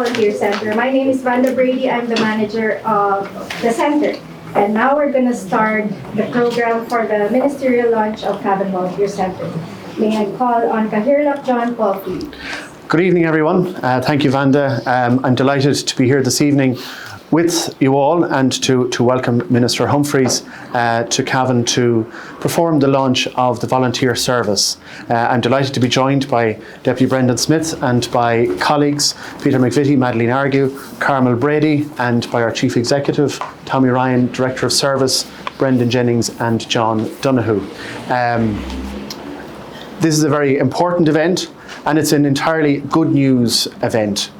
Volunteer Center. My name is Vanda Brady. I'm the manager of the center. And now we're going to start the program for the ministerial launch of Cavan Volunteer Center. May I call on Kahirlak John Paul, please. Good evening, everyone. Thank you, Vanda. I'm delighted to be here this evening with you all and to welcome Minister Humphreys to Cavan to perform the launch of the volunteer service. I'm delighted to be joined by Deputy Brendan Smith and by colleagues Peter McVitie, Madeleine Argue, Carmel Brady, and by our Chief Executive, Tommy Ryan, Director of Service, Brendan Jennings and John Donoghue. This is a very important event and it's an entirely good news event.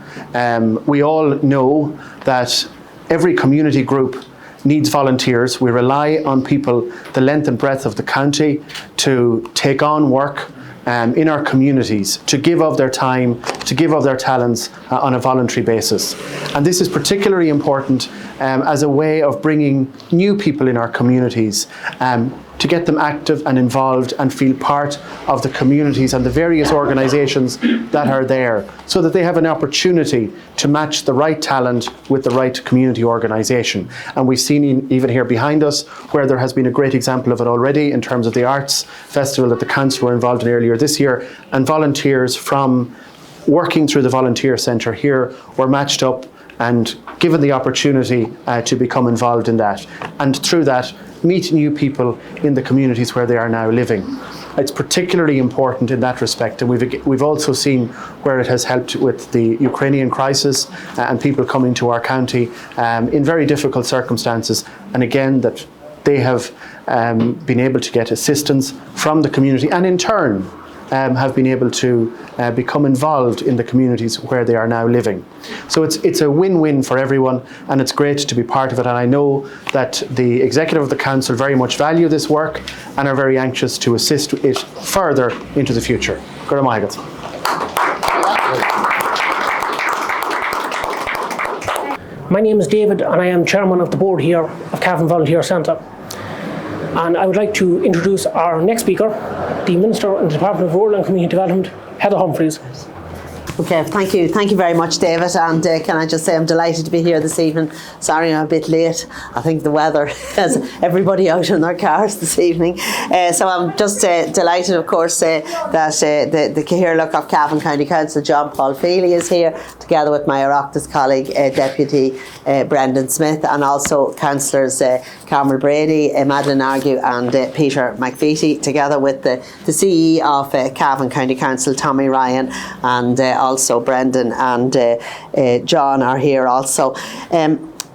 We all know that every community group needs volunteers. We rely on people the length and breadth of the county to take on work in our communities, to give of their time, to give of their talents on a voluntary basis. And this is particularly important as a way of bringing new people in our communities to get them active and involved and feel part of the communities and the various organisations that are there, so that they have an opportunity to match the right talent with the right community organisation. And we've seen even here behind us where there has been a great example of it already in terms of the Arts Festival that the Council were involved in earlier this year, and volunteers from working through the Volunteer Centre here were matched up and given the opportunity to become involved in that, and through that meet new people in the communities where they are now living. It's particularly important in that respect, and we've also seen where it has helped with the Ukrainian crisis and people coming to our county in very difficult circumstances, and again that they have been able to get assistance from the community and in turn have been able to become involved in the communities where they are now living. So it's a win-win for everyone, and it's great to be part of it, and I know that the Executive of the Council very much value this work and are very anxious to assist it further into the future. Gura maigat. My name is David and I am Chairman of the Board here of Cavan Volunteer Centre. And I would like to introduce our next speaker, the Minister in the Department of Rural and Community Development, Heather Humphreys. Okay, thank you very much, David, and can I just say I'm delighted to be here this evening. Sorry I'm a bit late. I think the weather has everybody out in their cars this evening. So I'm just delighted, of course, that the Cahirlook of Cavan County Council, John Paul Feely, is here, together with my Oireachtas colleague, Deputy Brendan Smith, and also Councillors Carmel Brady, Madeleine Argue and Peter McVitie, together with the CE of Cavan County Council, Tommy Ryan, and also Brendan and John are here also.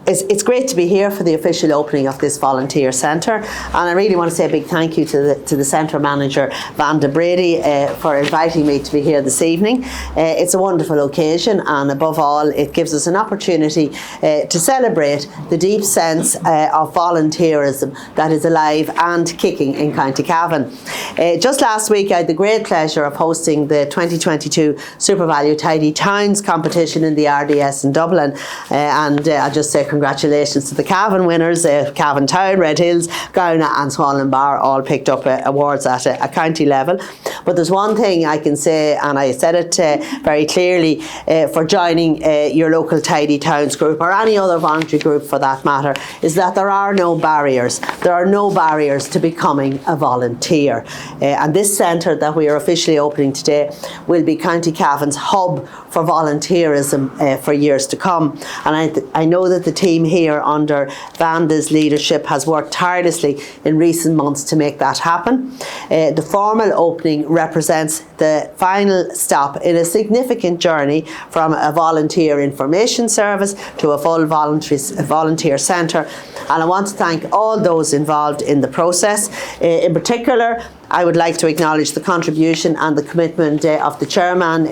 It's great to be here for the official opening of this volunteer centre, and I really want to say a big thank you to the centre manager Vanda Brady for inviting me to be here this evening. It's a wonderful occasion, and above all it gives us an opportunity to celebrate the deep sense of volunteerism that is alive and kicking in County Cavan. Just last week I had the great pleasure of hosting the 2022 Super Value Tidy Towns competition in the RDS in Dublin, and I'll just say congratulations to the Cavan winners. Cavan Town, Red Hills, Gowna and Swanland Bar all picked up awards at a county level. But there's one thing I can say, and I said it very clearly, for joining your local Tidy Towns group or any other voluntary group for that matter, is that there are no barriers. There are no barriers to becoming a volunteer. And this centre that we are officially opening today will be County Cavan's hub for volunteerism for years to come. And I know that the team here under Vanda's leadership has worked tirelessly in recent months to make that happen. The formal opening represents the final stop in a significant journey from a volunteer information service to a full volunteer centre, and I want to thank all those involved in the process. In particular, I would like to acknowledge the contribution and the commitment of the chairman,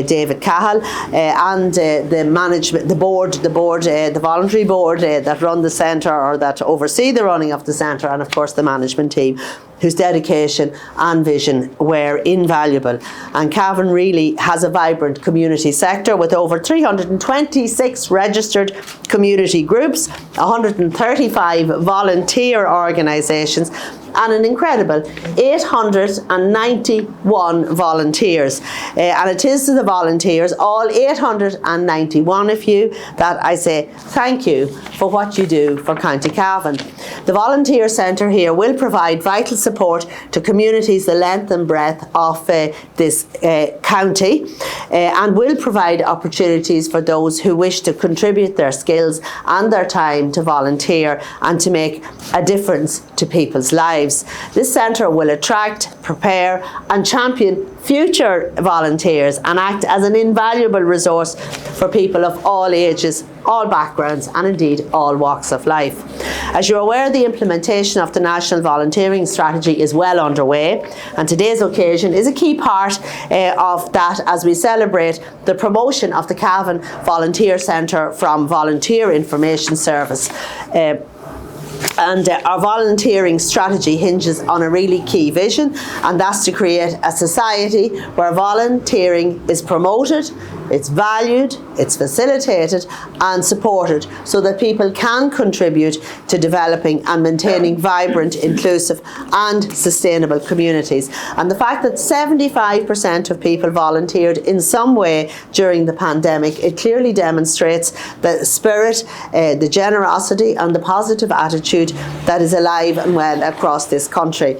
David Cahill, and the management, the voluntary board that run the centre or that oversee the running of the centre, and of course the management team whose dedication and vision were invaluable. And Cavan really has a vibrant community sector with over 326 registered community groups, 135 volunteer organisations, and an incredible 891 volunteers. And it is to the volunteers, all 891 of you, that I say thank you for what you do for County Cavan. The Volunteer Centre here will provide vital support to communities the length and breadth of this county, and will provide opportunities for those who wish to contribute their skills and their time to volunteer and to make a difference to people's lives. This centre will attract, prepare and champion future volunteers and act as an invaluable resource for people of all ages, all backgrounds and indeed all walks of life. As you're aware, the implementation of the National Volunteering Strategy is well underway, and today's occasion is a key part of that as we celebrate the promotion of the Cavan Volunteer Centre from Volunteer Information Service. And our volunteering strategy hinges on a really key vision, and that's to create a society where volunteering is promoted, it's valued, it's facilitated and supported so that people can contribute to developing and maintaining vibrant, inclusive and sustainable communities. And the fact that 75% of people volunteered in some way during the pandemic, it clearly demonstrates the spirit, the generosity and the positive attitude that is alive and well across this country.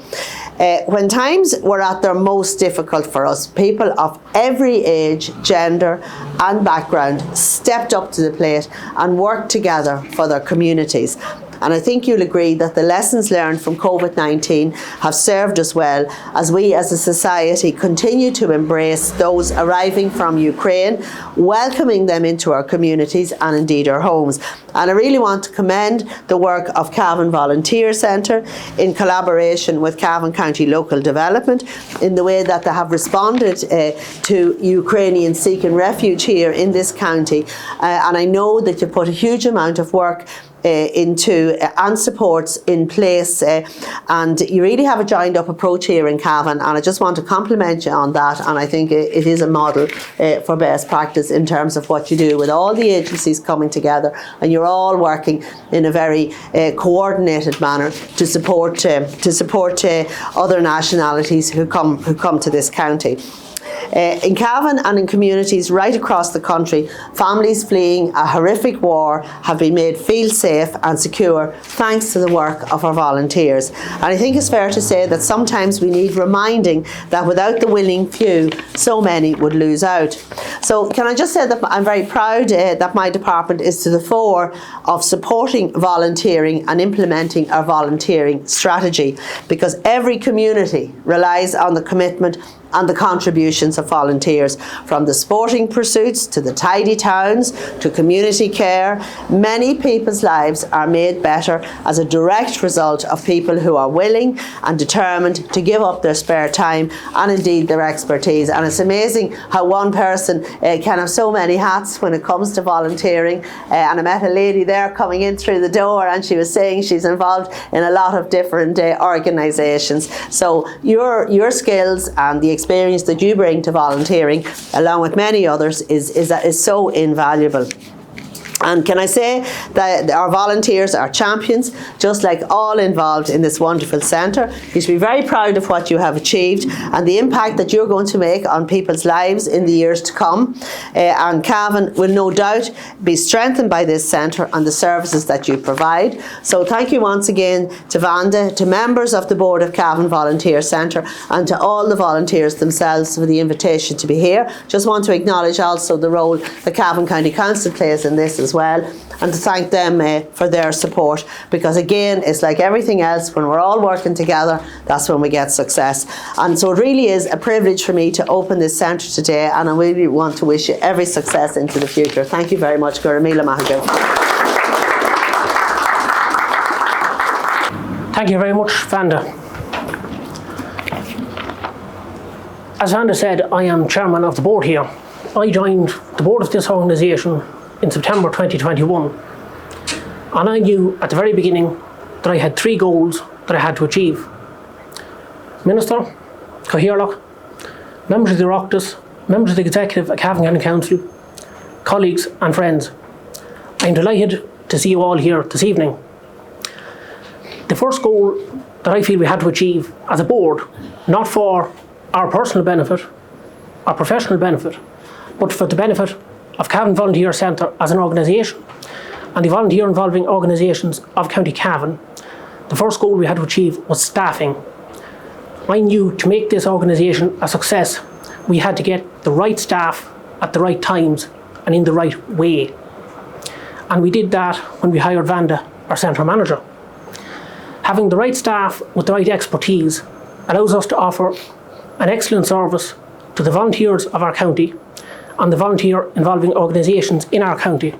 When times were at their most difficult for us, people of every age, gender and background stepped up to the plate and worked together for their communities. And I think you'll agree that the lessons learned from COVID-19 have served us well as we as a society continue to embrace those arriving from Ukraine, welcoming them into our communities and indeed our homes. And I really want to commend the work of Cavan Volunteer Centre in collaboration with Cavan County Local Development in the way that they have responded to Ukrainians seeking refuge here in this county. And I know that you've put a huge amount of work into and supports in place, and you really have a joined up approach here in Cavan, and I just want to compliment you on that. And I think it is a model for best practice in terms of what you do with all the agencies coming together, and you're all working in a very coordinated manner to support other nationalities who come to this county. In Cavan and in communities right across the country, families fleeing a horrific war have been made feel safe and secure thanks to the work of our volunteers. And I think it's fair to say that sometimes we need reminding that without the willing few, so many would lose out. So can I just say that I'm very proud that my department is to the fore of supporting volunteering and implementing our volunteering strategy, because every community relies on the commitment and the contributions of volunteers, from the sporting pursuits to the tidy towns to community care. Many people's lives are made better as a direct result of people who are willing and determined to give up their spare time and indeed their expertise. And it's amazing how one person can have so many hats when it comes to volunteering. And I met a lady there coming in through the door, and she was saying she's involved in a lot of different organisations. So your skills and the experience that you bring to volunteering, along with many others, is so invaluable. And can I say that our volunteers are champions, just like all involved in this wonderful centre. You should be very proud of what you have achieved and the impact that you're going to make on people's lives in the years to come. And Cavan will no doubt be strengthened by this centre and the services that you provide. So thank you once again to Vanda, to members of the board of Cavan Volunteer Centre, and to all the volunteers themselves for the invitation to be here. Just want to acknowledge also the role the Cavan County Council plays in this as well, and to thank them for their support, because again, it's like everything else, when we're all working together, that's when we get success. And so it really is a privilege for me to open this centre today, and I really want to wish you every success into the future. Thank you very much. Guramila Mahagav. Thank you very much, Vanda. As Vanda said, I am chairman of the board here. I joined the board of this organisation in September 2021, and I knew at the very beginning that I had 3 goals that I had to achieve. Minister, Cathaoirleach, members of the Oireachtas, members of the Executive at Cavan County Council, colleagues and friends. I'm delighted to see you all here this evening. The first goal that I feel we had to achieve as a board, not for our personal benefit, our professional benefit, but for the benefit of Cavan Volunteer Centre as an organisation and the volunteer involving organisations of County Cavan, the first goal we had to achieve was staffing. I knew to make this organisation a success, we had to get the right staff at the right times and in the right way. And we did that when we hired Vanda, our centre manager. Having the right staff with the right expertise allows us to offer an excellent service to the volunteers of our county and the volunteer involving organisations in our county.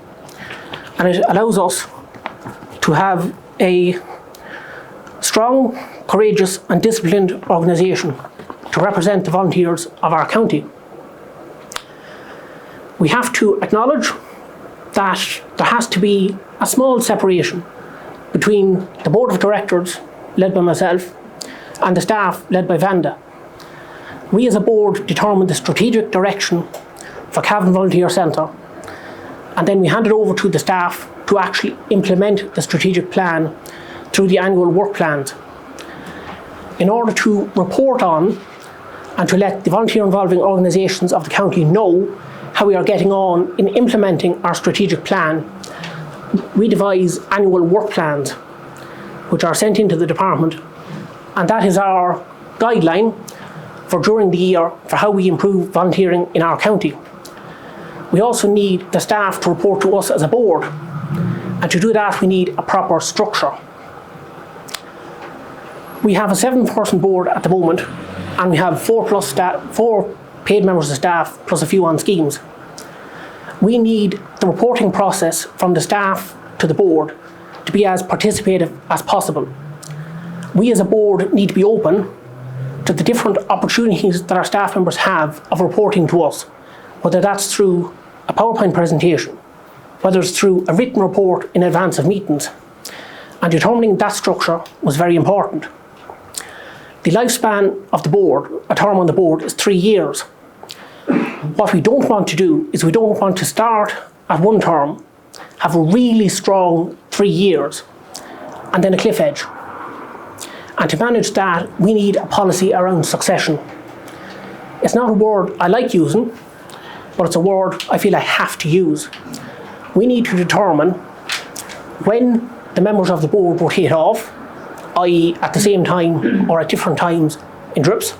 And it allows us to have a strong, courageous and disciplined organisation to represent the volunteers of our county. We have to acknowledge that there has to be a small separation between the board of directors, led by myself, and the staff, led by Vanda. We as a board determine the strategic direction for Cavan Volunteer Centre, and then we hand it over to the staff to actually implement the strategic plan through the annual work plans. In order to report on and to let the volunteer involving organisations of the county know how we are getting on in implementing our strategic plan, we devise annual work plans which are sent into the department, and that is our guideline for during the year for how we improve volunteering in our county. We also need the staff to report to us as a board, and to do that we need a proper structure. We have a 7-person board at the moment, and we have 4 paid members of staff plus a few on schemes. We need the reporting process from the staff to the board to be as participative as possible. We as a board need to be open to the different opportunities that our staff members have of reporting to us, whether that's through a PowerPoint presentation, whether it's through a written report in advance of meetings. And determining that structure was very important. The lifespan of the board, a term on the board, is 3 years. What we don't want to do is we don't want to start at one term, have a really strong 3 years, and then a cliff edge. And to manage that, we need a policy around succession. It's not a word I like using, but it's a word I feel I have to use. We need to determine when the members of the board will hit off, i.e. at the same time or at different times in drips.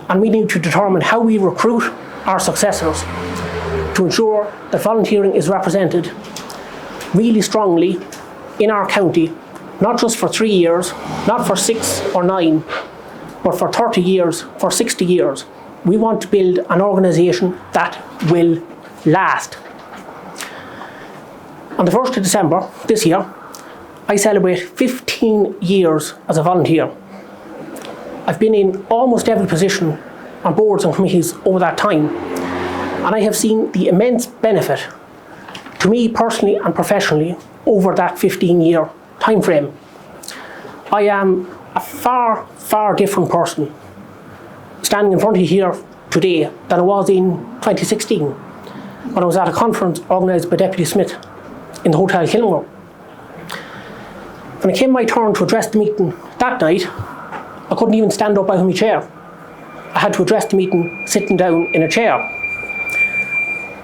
And we need to determine how we recruit our successors to ensure that volunteering is represented really strongly in our county, not just for 3 years, not for 6 or 9, but for 30 years, for 60 years. We want to build an organisation that will last. On the 1st of December this year, I celebrate 15 years as a volunteer. I've been in almost every position on boards and committees over that time, and I have seen the immense benefit to me personally and professionally over that 15-year time frame. I am a far, far different person standing in front of you here today than I was in 2016 when I was at a conference organised by Deputy Smith in the Hotel Kilmore. When it came my turn to address the meeting that night, I couldn't even stand up out of my chair. I had to address the meeting sitting down in a chair.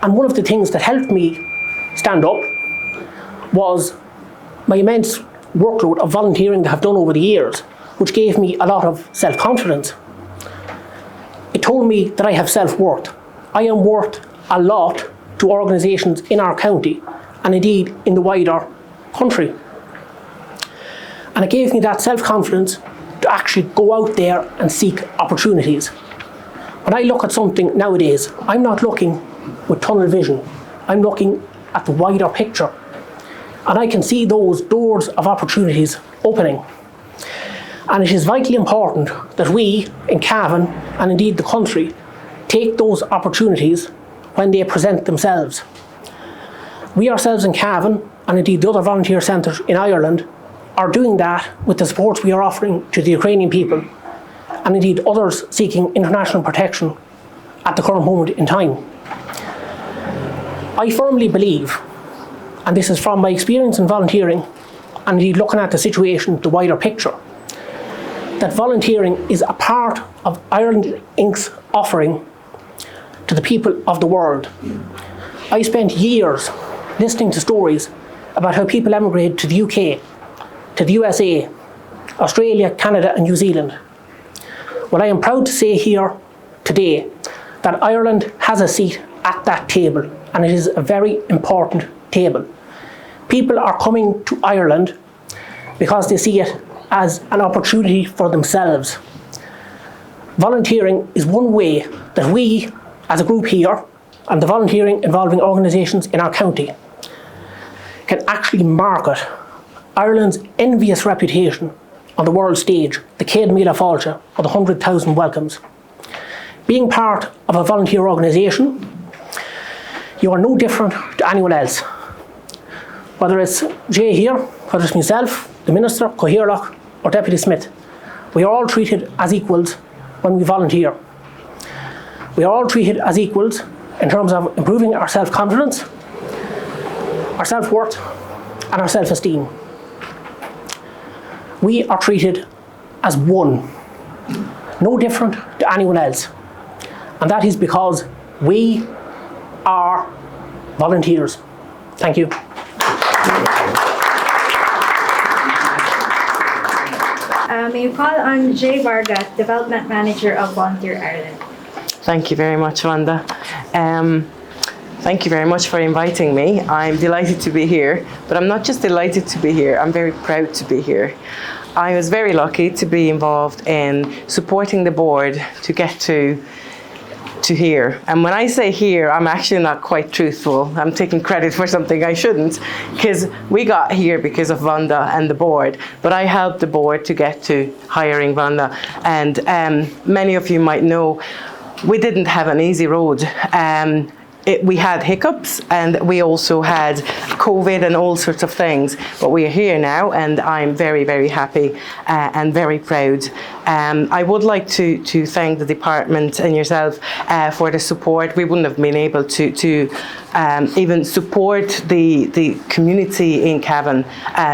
And one of the things that helped me stand up was my immense workload of volunteering that I've done over the years, which gave me a lot of self-confidence. It told me that I have self-worth. I am worth a lot to organisations in our county and indeed in the wider country. And it gave me that self-confidence to actually go out there and seek opportunities. When I look at something nowadays, I'm not looking with tunnel vision. I'm looking at the wider picture. And I can see those doors of opportunities opening. And it is vitally important that we in Cavan, and indeed the country, take those opportunities when they present themselves. We ourselves in Cavan, and indeed the other volunteer centres in Ireland, are doing that with the support we are offering to the Ukrainian people. and indeed others seeking international protection at the current moment in time. I firmly believe, and this is from my experience in volunteering and indeed looking at the situation, the wider picture, that volunteering is a part of Ireland Inc.'s offering to the people of the world. I spent years listening to stories about how people emigrated to the UK, to the USA, Australia, Canada and New Zealand. Well, I am proud to say here today that Ireland has a seat at that table, and it is a very important table. People are coming to Ireland because they see it as an opportunity for themselves. Volunteering is one way that we, as a group here, and the volunteering involving organisations in our county, can actually market Ireland's envious reputation on the world stage, the Céad Míle Fáilte, or the 100,000 welcomes. Being part of a volunteer organisation, you are no different to anyone else. Whether it's Jay here, whether it's myself, the Minister, Cathaoirleach, or Deputy Smith, we are all treated as equals when we volunteer. We are all treated as equals in terms of improving our self-confidence, our self-worth, and our self-esteem. We are treated as one, no different to anyone else. And that is because we are volunteers. Thank you. May you call on Jay Varga, Development Manager of Volunteer Ireland. Thank you very much, Wanda. Thank you very much for inviting me. I'm delighted to be here, but I'm not just delighted to be here, I'm very proud to be here. I was very lucky to be involved in supporting the board to get to here. And when I say here, I'm actually not quite truthful. I'm taking credit for something I shouldn't, because we got here because of Wanda and the board, but I helped the board to get to hiring Wanda. And many of you might know, we didn't have an easy road. We had hiccups, and we also had COVID and all sorts of things, but we are here now, and I'm very, very happy and very proud. I would like to thank the department and yourself for the support. We wouldn't have been able to even support the community in Cavan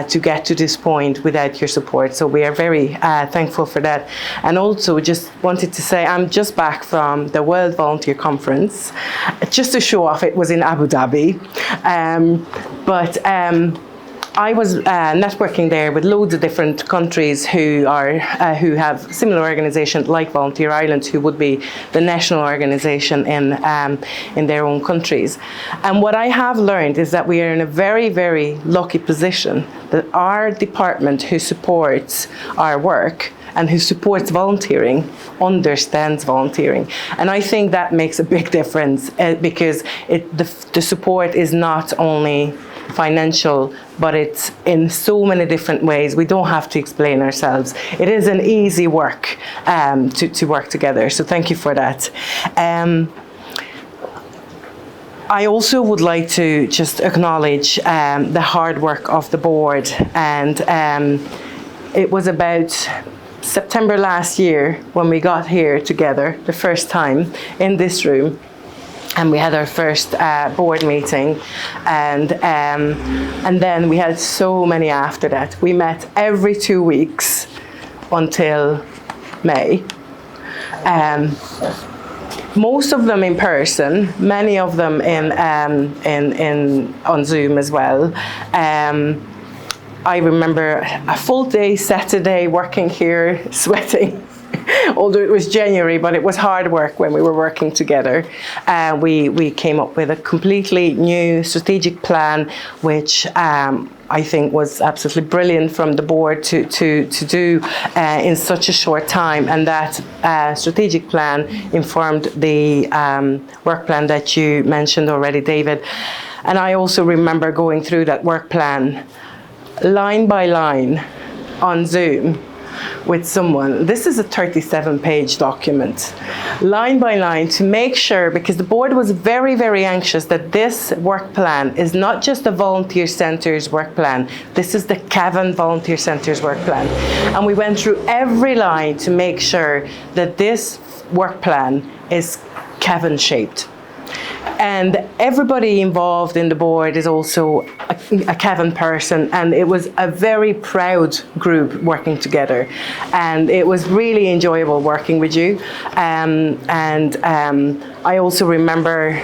to get to this point without your support. So we are very thankful for that. And also just wanted to say, I'm just back from the World Volunteer Conference. Just to show off, it was in Abu Dhabi. I was networking there with loads of different countries who have similar organisations like Volunteer Ireland, who would be the national organisation in their own countries. And what I have learned is that we are in a very, very lucky position that our department, who supports our work and who supports volunteering, understands volunteering. And I think that makes a big difference because the support is not only financial, but it's in so many different ways. We don't have to explain ourselves. It is an easy work to work together. So thank you for that. I also would like to just acknowledge the hard work of the board. And it was about September last year when we got here together the first time in this room. And we had our first board meeting, and then we had so many after that. We met every 2 weeks until May. Most of them in person, many of them on Zoom as well. I remember a full day Saturday working here, sweating. Although it was January, but it was hard work when we were working together. We came up with a completely new strategic plan, which I think was absolutely brilliant from the board to do in such a short time. And that strategic plan informed the work plan that you mentioned already, David. And I also remember going through that work plan line by line on Zoom with someone. This is a 37-page document, line by line, to make sure, because the board was very, very anxious that this work plan is not just the Volunteer Centre's work plan, this is the Cavan Volunteer Centre's work plan. And we went through every line to make sure that this work plan is Cavan shaped. And everybody involved in the board is also a Cavan person, and it was a very proud group working together, and it was really enjoyable working with you. I also remember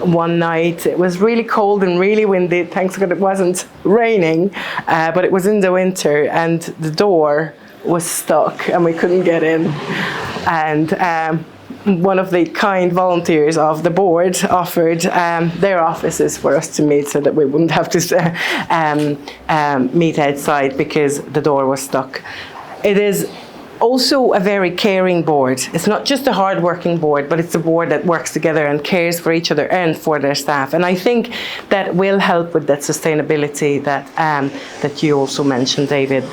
one night it was really cold and really windy. Thanks God it wasn't raining, but it was in the winter, and the door was stuck and we couldn't get in. And one of the kind volunteers of the board offered their offices for us to meet so that we wouldn't have to meet outside because the door was stuck. It is also a very caring board. It's not just a hard-working board, but it's a board that works together and cares for each other and for their staff. And I think that will help with that sustainability that you also mentioned, David.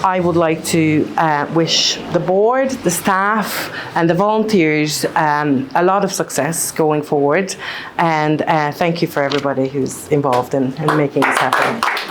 I would like to wish the board, the staff and the volunteers a lot of success going forward. And thank you for everybody who's involved in making this happen.